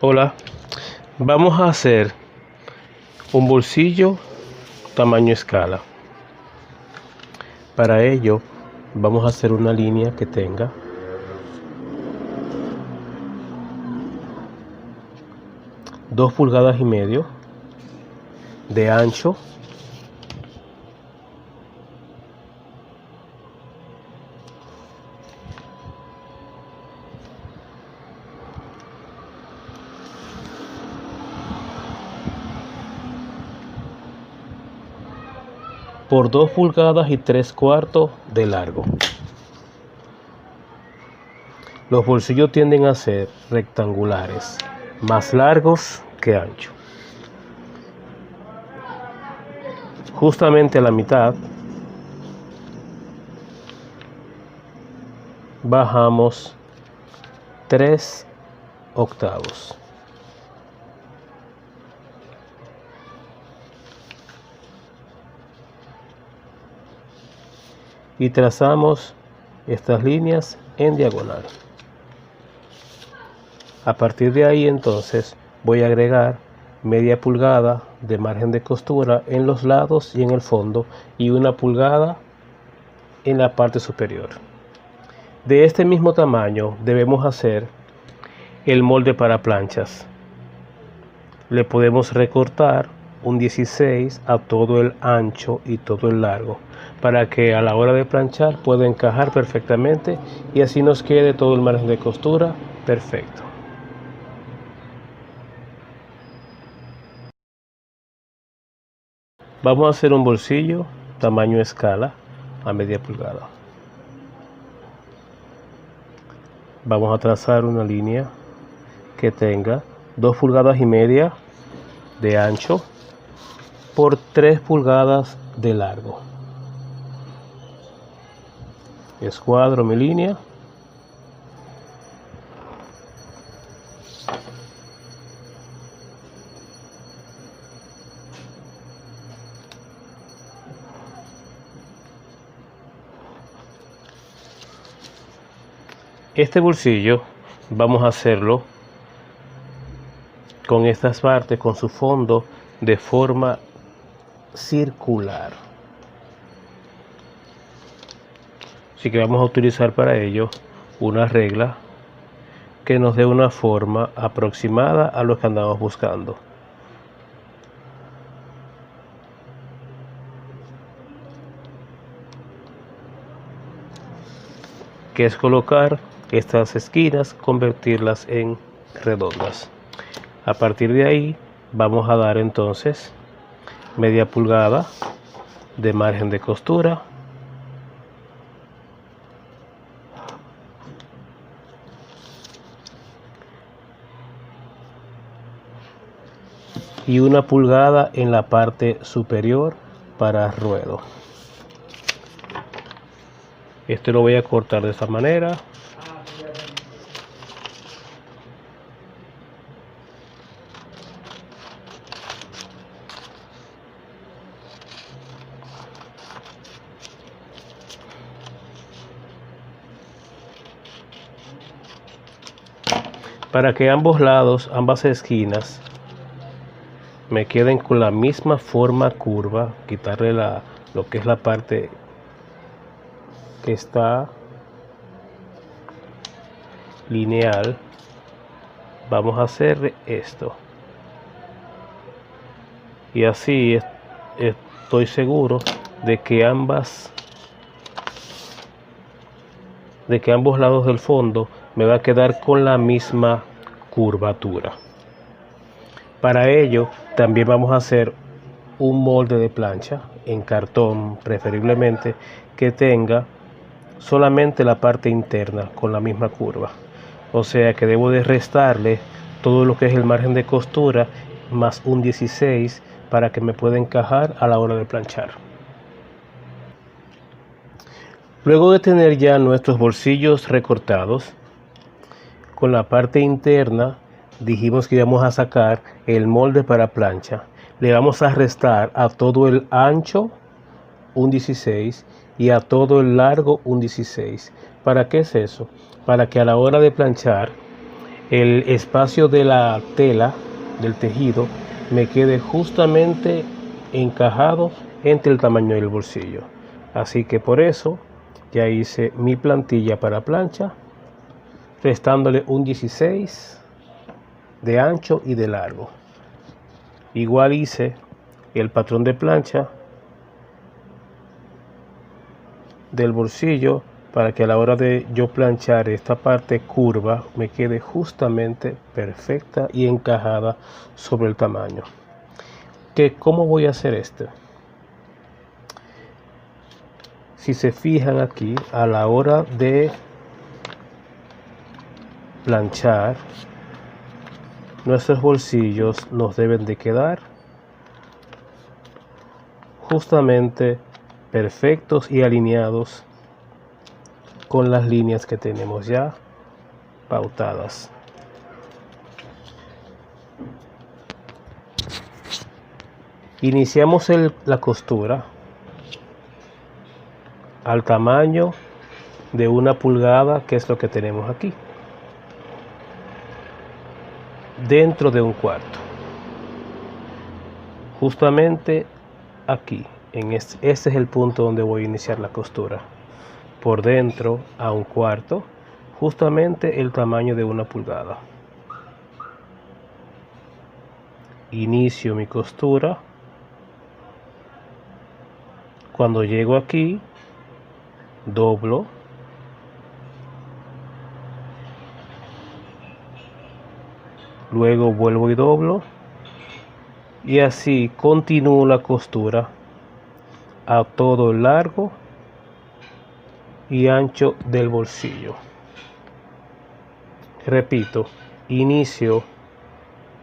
Hola, vamos a hacer un bolsillo tamaño escala. Para ello vamos a hacer una línea que tenga 2,5 pulgadas de ancho, por 2,3 pulgadas de largo. Los bolsillos tienden a ser rectangulares, más largos que anchos. Justamente a la mitad bajamos 3/8. Y trazamos estas líneas en diagonal. A partir de ahí entonces voy a agregar media pulgada de margen de costura en los lados y en el fondo y 1 pulgada en la parte superior. De este mismo tamaño debemos hacer el molde para planchas. Le podemos recortar un 16 a todo el ancho y todo el largo para que a la hora de planchar pueda encajar perfectamente y así nos quede todo el margen de costura perfecto. Vamos a hacer un bolsillo tamaño escala a media pulgada. Vamos a trazar una línea que tenga 2,5 pulgadas de ancho por 3 pulgadas de largo. Escuadro mi línea. Este bolsillo vamos a hacerlo con estas partes, con su fondo de forma circular. Así que vamos a utilizar para ello una regla que nos dé una forma aproximada a lo que andamos buscando. Que es colocar estas esquinas, convertirlas en redondas. A partir de ahí vamos a dar entonces media pulgada de margen de costura y 1 pulgada en la parte superior para ruedo. Esto lo voy a cortar de esta manera. Para que ambos lados, ambas esquinas, me queden con la misma forma curva, quitarle lo que es la parte que está lineal, vamos a hacer esto. Y así estoy seguro de que ambos lados del fondo me va a quedar con la misma curvatura. Para ello también vamos a hacer un molde de plancha en cartón, preferiblemente que tenga solamente la parte interna con la misma curva. O sea que debo de restarle todo lo que es el margen de costura más un 16 para que me pueda encajar a la hora de planchar. Luego de tener ya nuestros bolsillos recortados, con la parte interna dijimos que íbamos a sacar el molde para plancha. Le vamos a restar a todo el ancho un 16 y a todo el largo un 16. ¿Para qué es eso? Para que a la hora de planchar el espacio de la tela del tejido me quede justamente encajado entre el tamaño del bolsillo. Así que por eso ya hice mi plantilla para plancha, restándole un 16 de ancho y de largo. Igual hice el patrón de plancha del bolsillo para que a la hora de yo planchar esta parte curva me quede justamente perfecta y encajada sobre el tamaño. ¿Cómo voy a hacer esto? Si se fijan aquí, a la hora de planchar, nuestros bolsillos nos deben de quedar justamente perfectos y alineados con las líneas que tenemos ya pautadas. Iniciamos la costura al tamaño de 1 pulgada, que es lo que tenemos aquí, dentro de 1/4, justamente aquí. Este es el punto donde voy a iniciar la costura, por dentro a 1/4, justamente el tamaño de 1 pulgada. Inicio mi costura. Cuando llego aquí, doblo, luego vuelvo y doblo, y así continúo la costura a todo el largo y ancho del bolsillo. Repito, inicio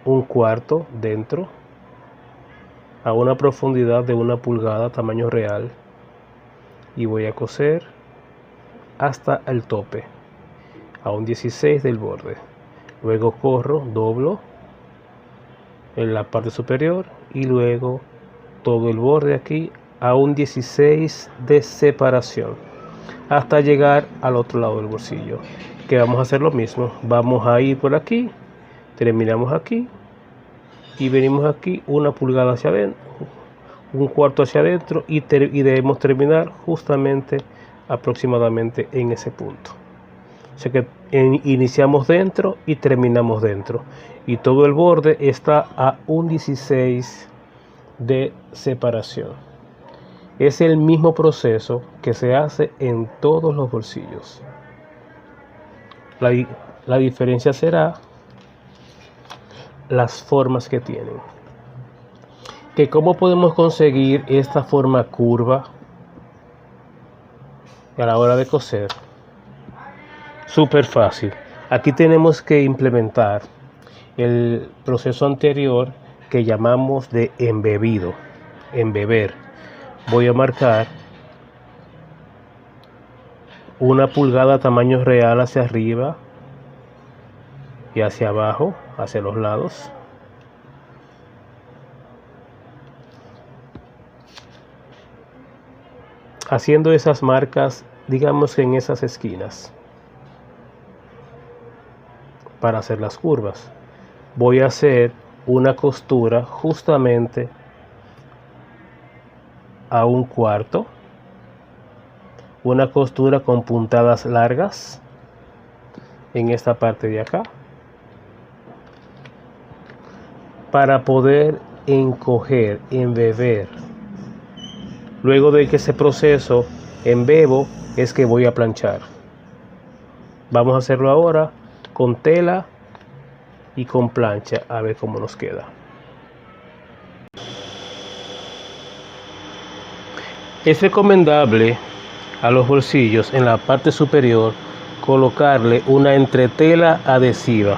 1/4 dentro a una profundidad de 1 pulgada tamaño real y voy a coser hasta el tope a un 16 del borde. Luego corro, doblo en la parte superior y luego todo el borde aquí a un 16 de separación hasta llegar al otro lado del bolsillo, que vamos a hacer lo mismo. Vamos a ir por aquí, terminamos aquí y venimos aquí 1 pulgada hacia adentro, 1/4 hacia adentro y debemos terminar justamente aproximadamente en ese punto. O sea que iniciamos dentro y terminamos dentro, y todo el borde está a un 16 de separación. Es el mismo proceso que se hace en todos los bolsillos. La diferencia será las formas que tienen. ¿Cómo podemos conseguir esta forma curva a la hora de coser? Súper fácil. Aquí tenemos que implementar el proceso anterior que llamamos de embebido, embeber. Voy a marcar 1 pulgada tamaño real hacia arriba y hacia abajo, hacia los lados. Haciendo esas marcas, digamos que en esas esquinas, para hacer las curvas. Voy a hacer una costura justamente a 1/4, una costura con puntadas largas en esta parte de acá, para poder encoger, embeber. Luego de que ese proceso embebo es que voy a planchar. Vamos a hacerlo ahora con tela y con plancha, a ver cómo nos queda. Es recomendable a los bolsillos en la parte superior colocarle una entretela adhesiva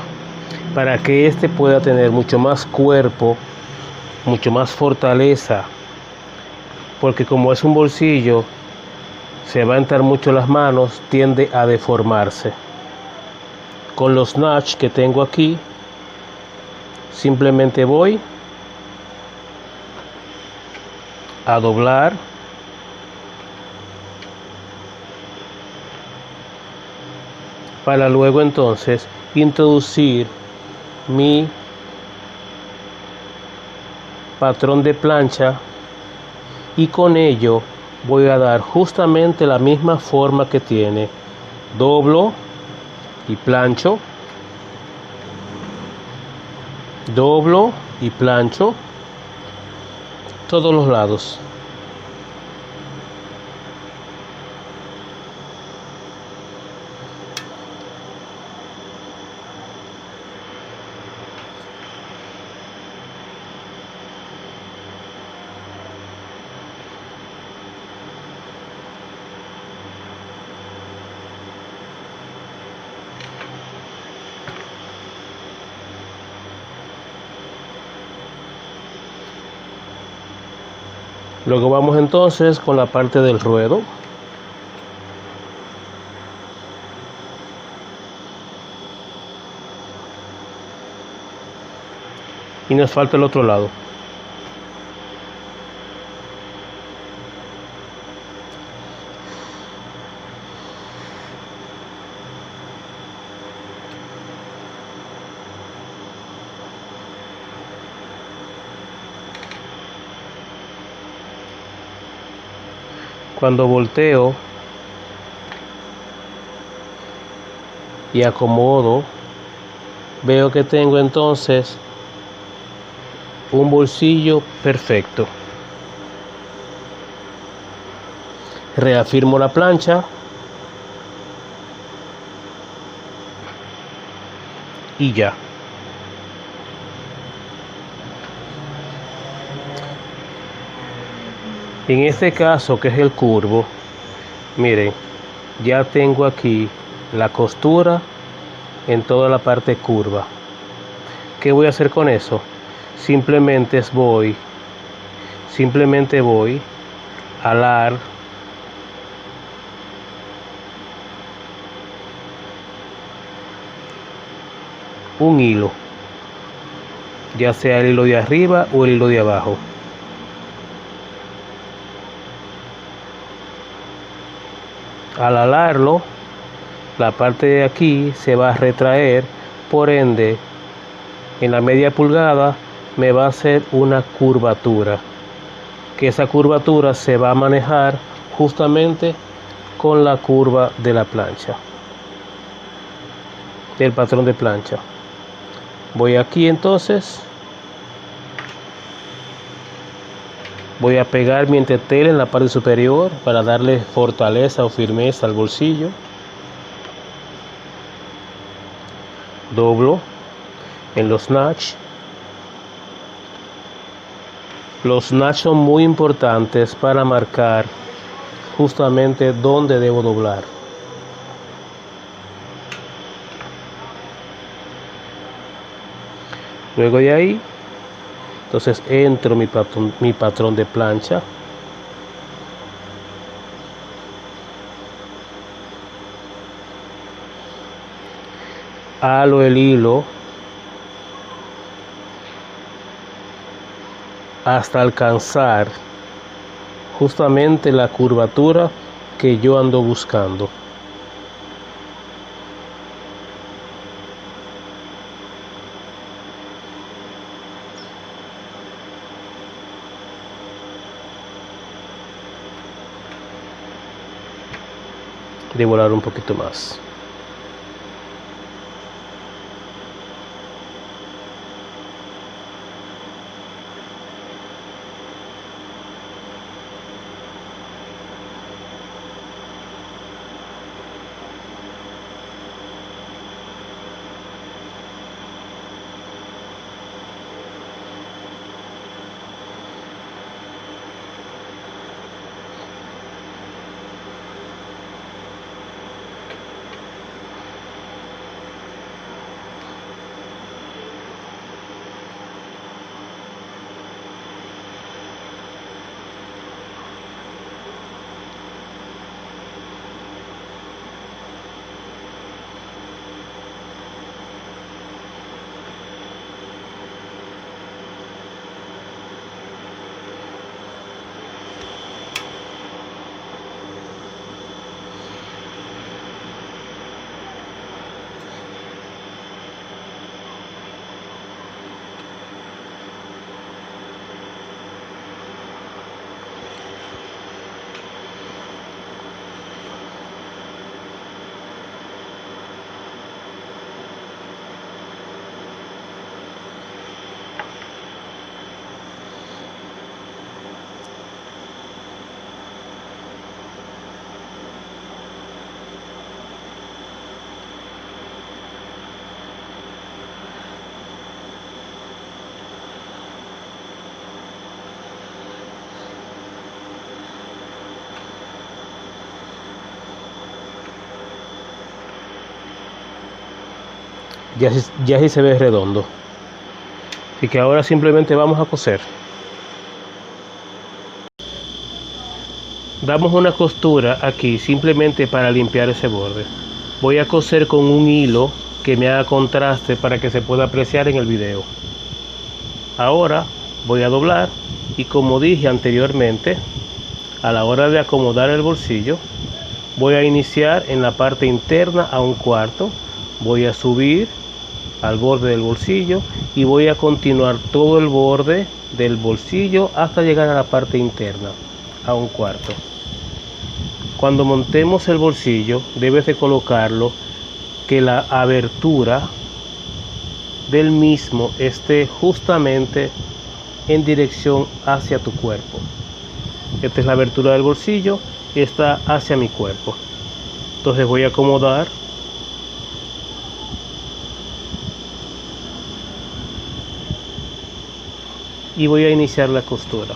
para que este pueda tener mucho más cuerpo, mucho más fortaleza, porque como es un bolsillo, se va a entrar mucho las manos, tiende a deformarse. Con los notch que tengo aquí, simplemente voy a doblar para luego entonces introducir mi patrón de plancha y con ello voy a dar justamente la misma forma que tiene. Doblo y plancho, doblo y plancho todos los lados. Luego vamos entonces con la parte del ruedo. Y nos falta el otro lado. Cuando volteo y acomodo, veo que tengo entonces un bolsillo perfecto. Reafirmo la plancha y ya. En este caso, que es el curvo, miren, ya tengo aquí la costura en toda la parte curva. ¿Qué voy a hacer con eso? Simplemente voy a alar un hilo, ya sea el hilo de arriba o el hilo de abajo. Al alarlo, la parte de aquí se va a retraer, por ende, en la media pulgada me va a hacer una curvatura, que esa curvatura se va a manejar justamente con la curva de la plancha, del patrón de plancha. Voy aquí entonces, voy a pegar mi entretela en la parte superior para darle fortaleza o firmeza al bolsillo. Doblo en los notch. Los notch son muy importantes para marcar justamente dónde debo doblar. Luego de ahí, entonces entro mi patrón de plancha. Halo el hilo hasta alcanzar justamente la curvatura que yo ando buscando. De volar un poquito más. ya sí se ve redondo. Así que ahora simplemente vamos a coser. Damos una costura aquí simplemente para limpiar ese borde. Voy a coser con un hilo que me haga contraste para que se pueda apreciar en el video. Ahora voy a doblar y, como dije anteriormente, a la hora de acomodar el bolsillo, voy a iniciar en la parte interna a 1/4, voy a subir al borde del bolsillo y voy a continuar todo el borde del bolsillo hasta llegar a la parte interna a 1/4. Cuando montemos el bolsillo, debes de colocarlo que la abertura del mismo esté justamente en dirección hacia tu cuerpo. Esta es la abertura del bolsillo y está hacia mi cuerpo. Entonces voy a acomodar y voy a iniciar la costura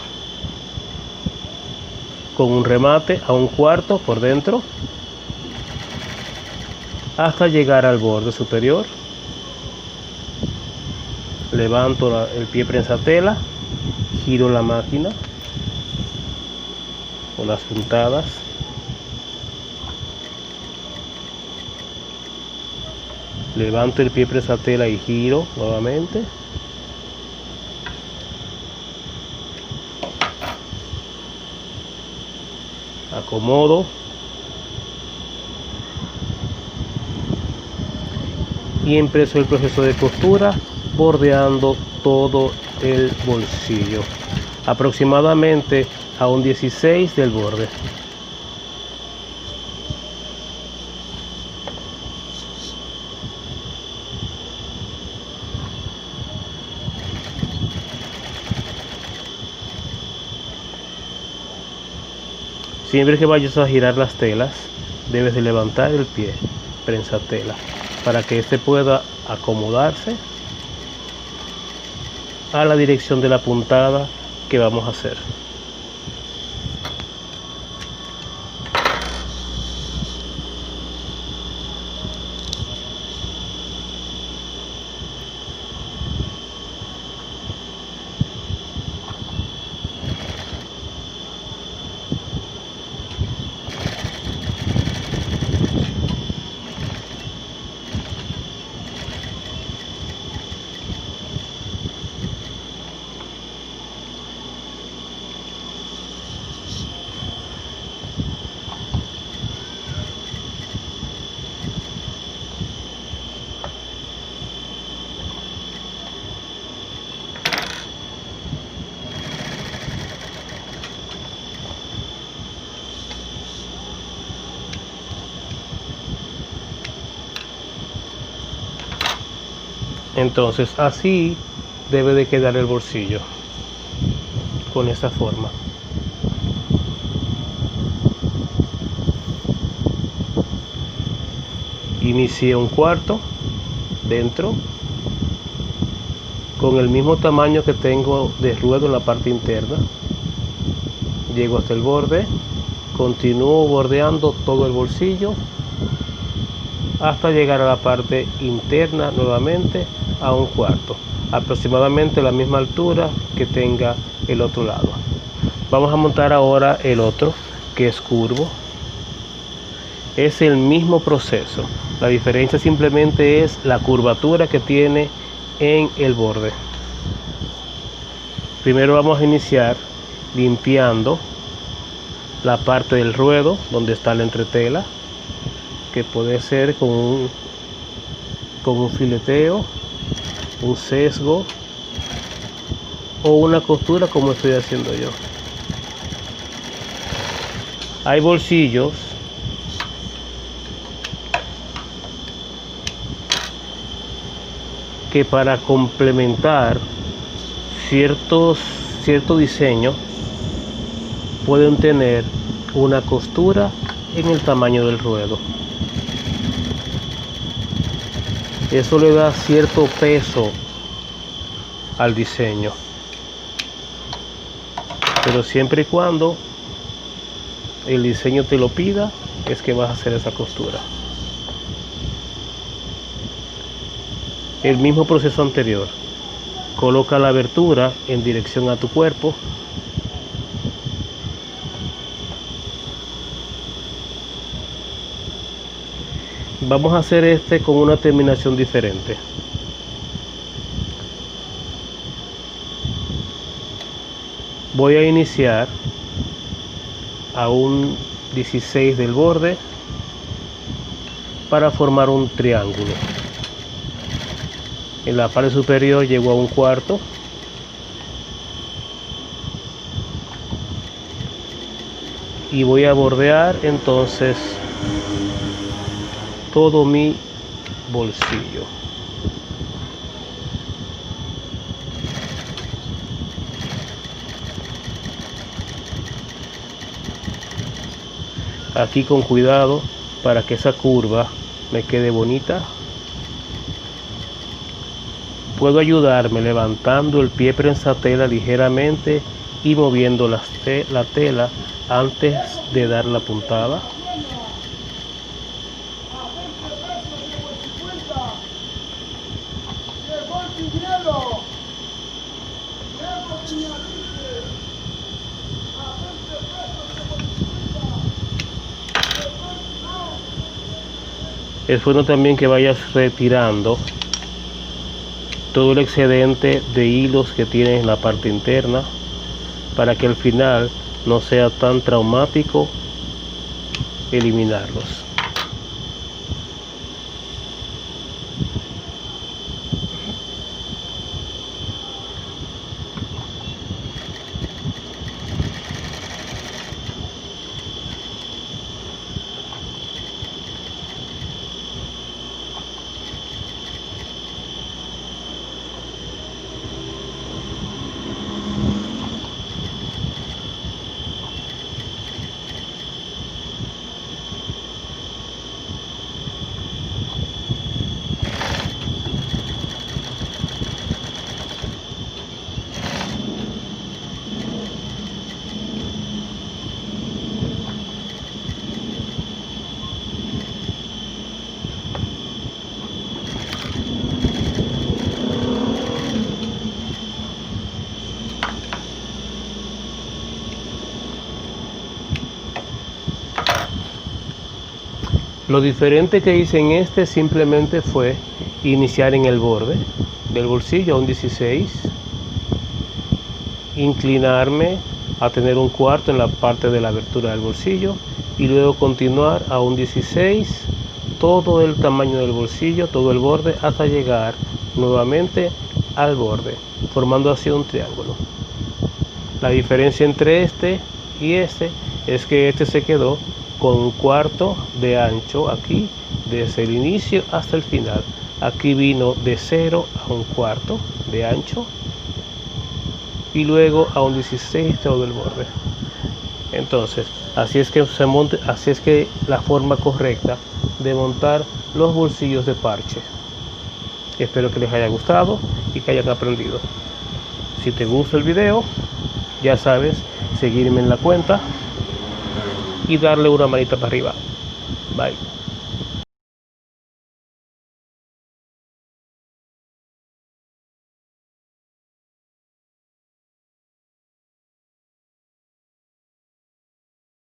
con un remate a 1/4 por dentro hasta llegar al borde superior. Levanto el pie prensatela, giro la máquina con las puntadas, levanto el pie prensatela y giro nuevamente. Acomodo y empiezo el proceso de costura bordeando todo el bolsillo, aproximadamente a 1/16 del borde. Siempre que vayas a girar las telas, debes de levantar el pie prensatela para que éste pueda acomodarse a la dirección de la puntada que vamos a hacer. Entonces así debe de quedar el bolsillo, con esta forma. Inicié 1/4 dentro con el mismo tamaño que tengo de ruedo en la parte interna. Llego hasta el borde, continúo bordeando todo el bolsillo hasta llegar a la parte interna nuevamente a 1/4, aproximadamente la misma altura que tenga el otro lado. Vamos a montar ahora el otro, que es curvo. Es el mismo proceso, la diferencia simplemente es la curvatura que tiene en el borde. Primero vamos a iniciar limpiando la parte del ruedo donde está la entretela, que puede ser con un fileteo, un sesgo o una costura, como estoy haciendo yo. Hay bolsillos que para complementar cierto diseño pueden tener una costura en el tamaño del ruedo. Eso le da cierto peso al diseño, pero siempre y cuando el diseño te lo pida, es que vas a hacer esa costura. el mismo proceso anterior. Coloca la abertura en dirección a tu cuerpo. Vamos a hacer este con una terminación diferente. Voy a iniciar a un 16 del borde para formar un triángulo. En la parte superior llego a un cuarto. Y voy a bordear entonces todo mi bolsillo. Aquí con cuidado para que esa curva me quede bonita. Puedo ayudarme levantando el pie prensatela ligeramente y moviendo la tela antes de dar la puntada. Es bueno también que vayas retirando todo el excedente de hilos que tienes en la parte interna para que al final no sea tan traumático eliminarlos. Lo diferente que hice en este simplemente fue iniciar en el borde del bolsillo a un 16, inclinarme a tener un cuarto en la parte de la abertura del bolsillo y luego continuar a un 16, todo el tamaño del bolsillo, todo el borde, hasta llegar nuevamente al borde, formando así un triángulo. La diferencia entre este y este es que este se quedó con un cuarto de ancho aquí desde el inicio hasta el final. Aquí vino de 0 a un cuarto de ancho y luego a un 16 todo el borde. Entonces así es que se monte, así es que la forma correcta de montar los bolsillos de parche. Espero que les haya gustado y que hayan aprendido. Si te gusta el video, ya sabes, seguirme en la cuenta y darle una manita para arriba. Bye.